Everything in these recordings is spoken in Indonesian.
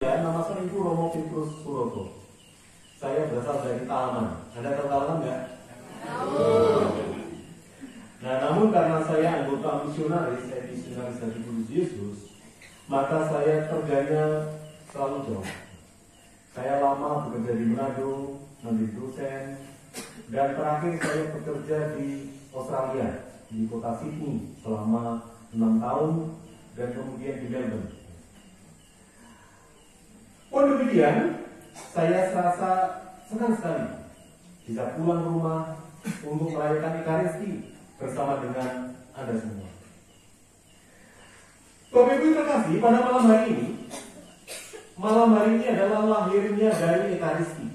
Ya, nama saya itu Romo Petrus Suroto. Saya berasal dari Talaman. Anda tahu Talaman nggak? Tahu. Nah, namun karena saya anggota misionaris, saya misionaris dari Tuhan Yesus, maka saya kerjanya selalu jauh. Saya lama bekerja di Manado, menjadi dosen, dan terakhir saya bekerja di Australia, di kota Sydney selama 6 tahun, dan kemudian di Melbourne. Pun demikian, saya serasa senang sekali bisa pulang ke rumah untuk merayakan Ekaristi bersama dengan Anda semua. Bapak Ibu terkasih, pada malam hari ini adalah lahirnya dari Ekaristi.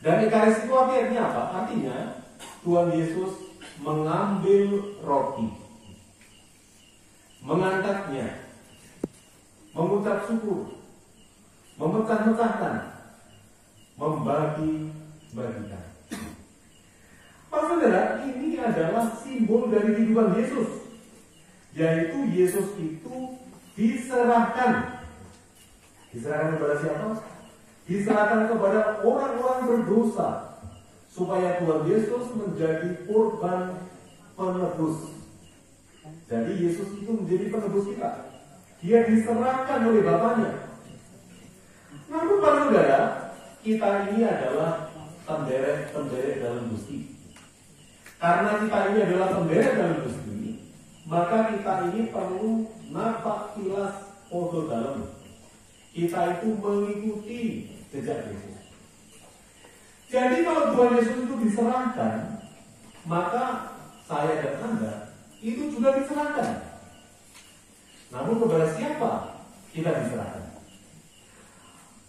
Dan Ekaristi itu artinya apa? Artinya Tuhan Yesus mengambil roti, mengangkatnya, mengucap syukur, memecah-mecahkan, membagi-bagikan. Pak Saudara, ini adalah simbol dari kehidupan Yesus, yaitu Yesus itu diserahkan. Diserahkan kepada siapa? Diserahkan kepada orang-orang berdosa, supaya Tuhan Yesus menjadi korban penebus. Jadi Yesus itu menjadi penebus kita. Dia diserahkan oleh Bapaknya. Namun Pak Saudara, kita ini adalah penderet dalam Gusti. Karena kita ini adalah penderet dalam Gusti, maka kita ini perlu napak tilas podo dalam. Kita itu mengikuti jejak Yesus. Jadi kalau Tuhan Yesus itu diserahkan, maka saya dan Anda itu juga diserahkan. Namun kepada siapa kita diserahkan?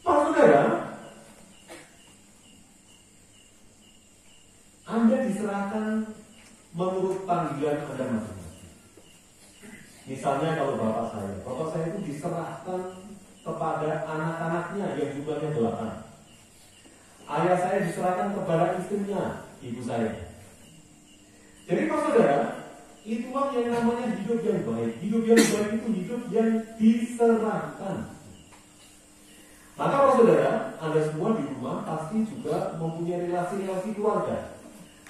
Pak Saudara, Anda diserahkan menurut panggilan Anda masing-masing. Misalnya kalau bapak saya itu diserahkan kepada anak-anaknya yang jumlahnya 8. Ayah saya diserahkan kepada istrinya, ibu saya. Jadi Pak Saudara, itulah yang namanya hidup yang baik. Hidup yang baik itu hidup yang diserahkan. Maka Pak Saudara, Anda semua di rumah pasti juga mempunyai relasi-relasi keluarga.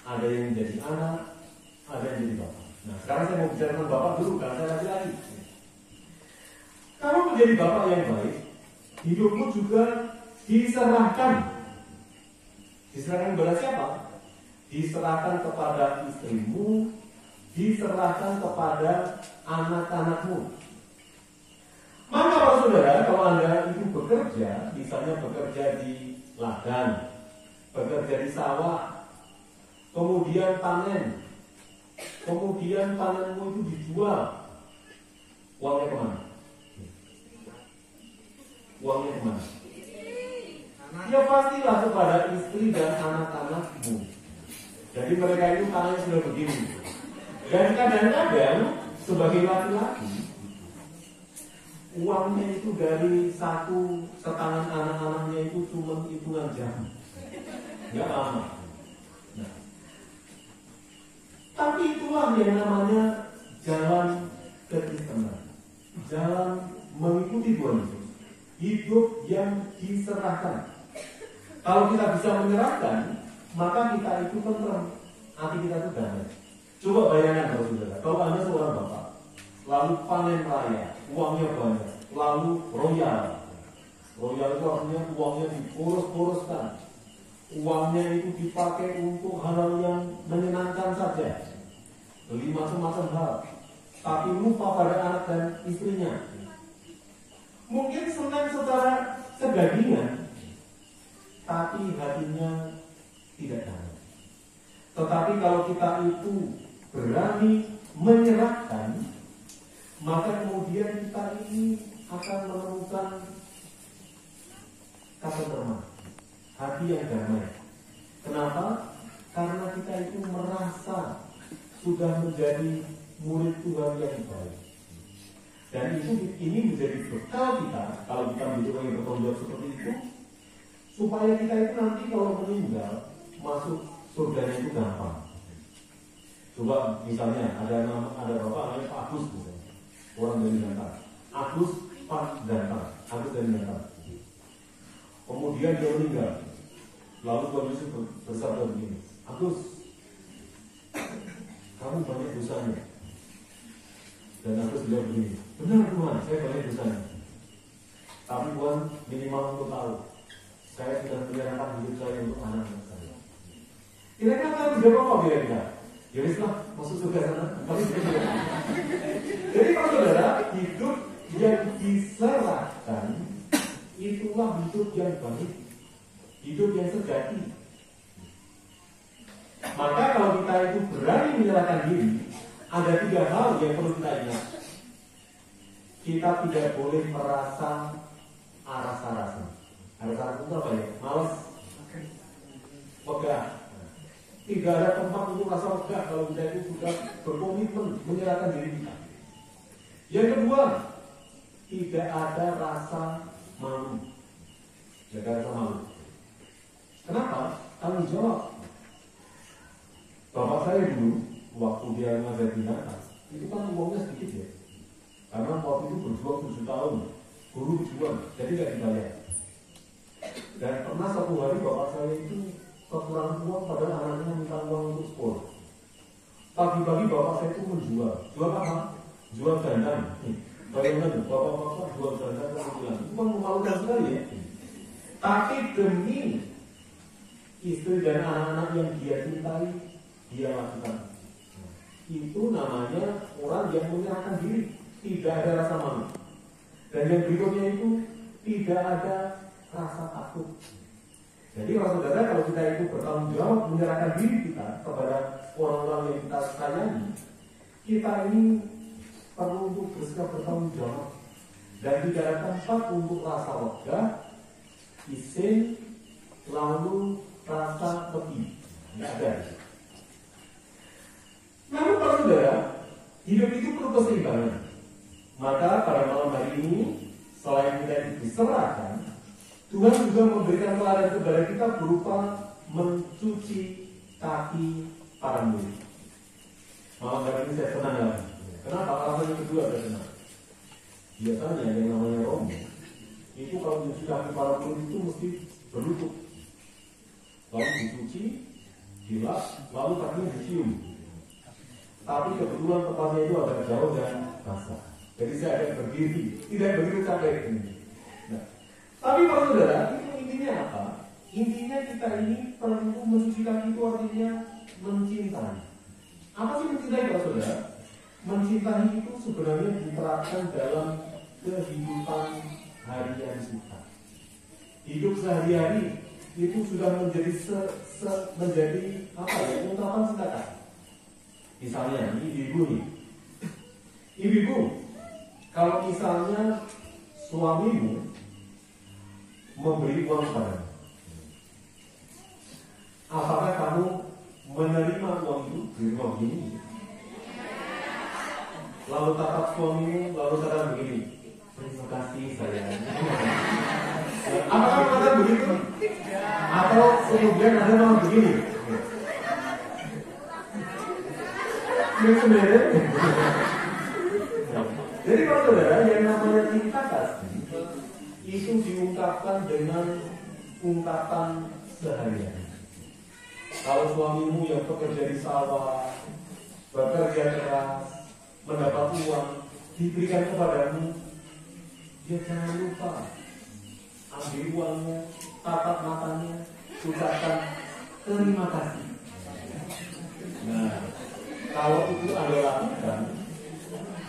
Ada yang menjadi anak, ada yang jadi bapak. Nah, sekarang saya mau bicara tentang bapak dulu, karena saya laki-laki. Kalau menjadi bapak yang baik, hidupmu juga diserahkan. Diserahkan kepada siapa? Diserahkan kepada istrimu, diserahkan kepada anak-anakmu. Maka Pak Saudara, kalau Anda itu bekerja, misalnya bekerja di ladang, bekerja di sawah, kemudian panen, kemudian panenmu itu dijual, uangnya kemana? Uangnya kemana? Ya pastilah kepada istri dan anak-anakmu. Jadi mereka itu tangannya sudah begini. Dan kadang-kadang sebagai laki-laki, uangnya itu dari satu setangan anak-anaknya itu cuma hitungan jam, nggak lama. Nah, tapi itulah yang namanya jalan kekristenan, jalan mengikuti Tuhan Yesus, hidup yang diserahkan. Kalau kita bisa menyerahkan, maka kita itu tenteram, hati kita itu damai. Coba bayangkan kalau Anda seorang bapak, lalu panen raya, uangnya banyak, lalu royal itu artinya uangnya diporos-poroskan, uangnya itu dipakai untuk hal-hal yang menyenangkan saja, beli macam-macam hal, tapi lupa pada anak dan istrinya. Mungkin senang secara sedagingan, tapi hatinya tidak damai. Tetapi kalau kita itu berani menyerahkan, maka kemudian kita ini akan menemukan ketentraman, hati yang damai. Kenapa? Karena kita itu merasa sudah menjadi murid Tuhan yang baik. Dan ini menjadi bekal kita, kalau kita menjadi orang yang bertanggung jawab seperti itu, supaya kita itu nanti kalau meninggal masuk surganya itu gampang. Coba misalnya ada bapak namanya Pak Agus, orang dari Bantar. Agus Pak Bantar. Agus dan Nathan. Kemudian dia meninggal. Lalu Tuhan Yesus bersabda begini, Agus, kamu banyak dosanya. Dan Agus bilang begini, benar Tuhan, saya banyak dosanya. Tapi Tuhan minimal untuk tahu, saya sudah menyerahkan hidup saya untuk anak-anak saya. Kira-kira Tuhan jawab apa kira-kira? Ya wis lah, masuk surga sana. Jadi kalau saudara, hidup yang diserahkan itulah hidup yang baik, hidup yang sejati. Maka kalau kita itu berani menyerahkan diri, ada 3 hal yang perlu kita ingat. Kita tidak boleh merasa rasa-rasa. Rasa-rasa itu apa ya? Malas, wegah. Tidak ada tempat untuk rasa wegah kalau kita itu sudah berkomitmen menyerahkan diri kita. Yang kedua, tidak ada rasa malu. Tidak ada rasa malu. Kenapa? Tanggung jawab. Bapak saya dulu, waktu dia ngajar di Natal, itu kan uangnya sedikit ya. Karena waktu itu berjuang 7 tahun, guru berjuang, jadi nggak dibayar. Dan pernah satu hari bapak saya itu kekurangan uang, padahal anaknya minta uang untuk sekolah. Pagi-pagi bapak saya itu menjual. Jual apa? Jual dandang. Bayangkan, bapak-bapak jual dandang ke bulan. Itu kan memalukan sekali ya. Tapi demi istri dan anak-anak yang dia cintai, dia lakukan. Itu namanya orang yang menyerahkan diri, tidak ada rasa malu. Dan yang berikutnya itu tidak ada rasa takut. Jadi saudara, kalau kita itu bertanggung jawab menyerahkan diri kita kepada orang-orang yang kita sayangi, kita ini perlu untuk bersikap bertanggung jawab dan tidak ada tempat untuk rasa wegah, isin, lalu rasa pedih. Tidak ada. Namun para saudara, hidup itu perlu keseimbangan. Maka pada malam hari ini, selain kita diserahkan, Tuhan juga memberikan teladan kepada kita berupa mencuci kaki para murid. Malam hari ini saya senang lagi. Kenapa? Alasan yang kedua saya senang. Biasanya yang namanya romo itu kalau mencuci kaki para murid itu mesti berlutut, lalu dicuci, dilap, lalu kakinya dicium. Tapi kebetulan tempatnya itu agak jauh dan basah. Jadi saya akan berdiri, tidak begitu capek ini. Nah, tapi para saudara, itu intinya apa? Intinya kita ini perlu mencuci kaki itu artinya mencintai. Apa sih mencintai para saudara? Mencintai itu sebenarnya diterapkan dalam kehidupan harian kita. Hidup sehari-hari itu sudah menjadi menjadi apa ya? Ungkapan cinta kasih. Misalnya ibu-ibu nih, ibu-ibu, kalau misalnya suamimu memberi uang padamu, apakah kamu menerima uang itu di rumah begini? Lalu tatap suamimu, lalu katakan begini, terima kasih sayang. Apakah katakan begitu? Atau kemudian ada malah begini? Jadi kalau saudara, yang namanya cinta kasih itu diungkapkan dengan ungkapan sehari-hari. Kalau suamimu yang bekerja di sawah, bekerja keras, mendapat uang, diberikan kepadamu, dia jangan lupa ambil uangnya, tatap matanya, ucapkan terima kasih. Nah, kalau itu Anda lakukan,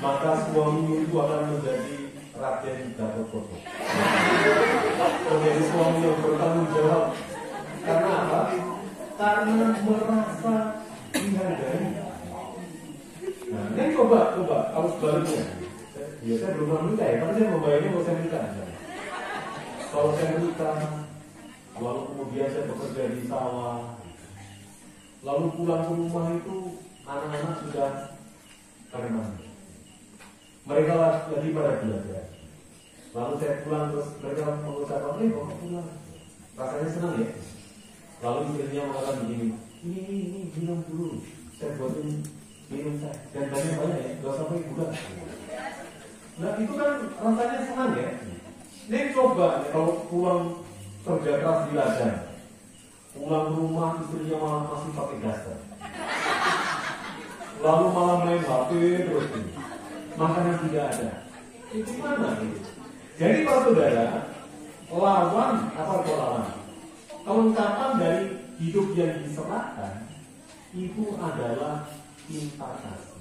maka suamimu itu akan menjadi Raden Gatot-Kaca. Menjadi suami yang bertanggung jawab. Karena apa? Karena merasa dihargai. Nah, ini coba kalau sebaliknya. Saya belum pernah menikah ya, tapi saya membayangnya kalau saya menikah. Kalau saya menikah, lalu kemudian saya bekerja di sawah, lalu pulang ke rumah itu anak-anak sudah pada mana? Mereka lagi pada belajar. Lalu saya pulang terus mereka mengucapkan, kok pulang? Rasanya senang ya. Lalu istrinya mengatakan begini, ini minum dulu, saya buatin minum saya dan banyak ya, gak sampai gula. Nah itu kan rasanya senang ya. Ini coba kalau pulang kerja keras di ladang, pulang rumah istrinya malah masih pakai daster, lalu malah main HP terus ini, makanan tidak ada. Itu mana itu? Jadi para saudara, lawan apa lawan? Kelengkapan dari hidup yang diserahkan itu adalah cinta kasih.